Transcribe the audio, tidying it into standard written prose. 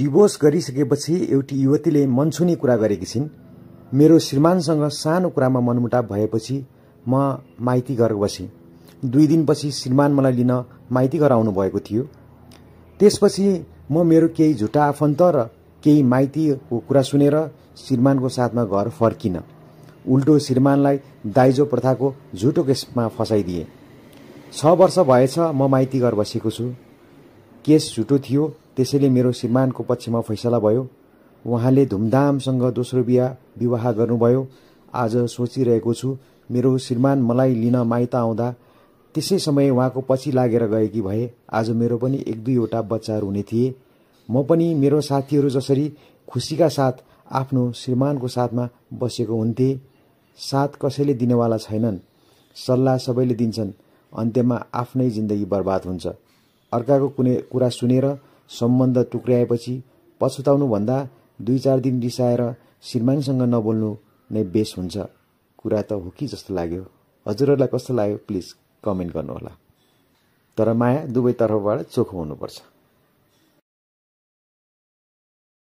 Divorce गरिसकेपछि एउटी युवतीले मनछुने कुरा गरेकी छिन्। मेरो श्रीमानसँग सानो कुरामा मनमुटाव भएपछि म माइती घर बसेँ। 2 दिनपछि श्रीमान मलाई लिन माइती घर आउनु भएको थियो। त्यसपछि म मेरो केही झुटा आफन्त र केही माइतीको कुरा सुनेर श्रीमानको साथमा घर फर्किन। उल्टो श्रीमानलाई दाइजो प्रथाको झुटो केसमा फसाइदिए। 6 वर्ष भएछ म माइती घर बसेको छु। केस झुटो थियो, त्यसैले मेरो श्रीमानको पक्षमा फैसला भयो। उहाँले धुमधामसँग दोस्रो विवाह गर्नुभयो। आज सोचिरहेको छु मेरो श्रीमान मलाई लिन माइत आउँदा त्यसै समय उहाँको पछि लागेर गएकी भए आज मेरो पनि 1-2वटा बच्चाहरू हुने थिए। म पनि मेरो साथीहरू जसरी खुसीका साथ आफ्नो श्रीमानको साथमा बसेको हुन्थे। साथ कसैले दिनेवाला छैनन्, सल्लाह सबैले दिन्छन्, अन्त्यमा आफ्नै जिन्दगी बर्बाद हुन्छ। अर्काको कुनै कुरा सुनेर सम्बन्ध टुक्र्याएपछि पछुताउनु भन्दा 2-4 दिन रिसाएर श्रीमानसँग नबोल्नु नै बेस हुन्छ। कुरा त हो कि जस्तो लाग्यो। हजुरहरूलाई कस्तो लाग्यो प्लिज कमेन्ट गर्नुहोला। तर माया दुवै तर्फबाट चोखो हुनुपर्छ।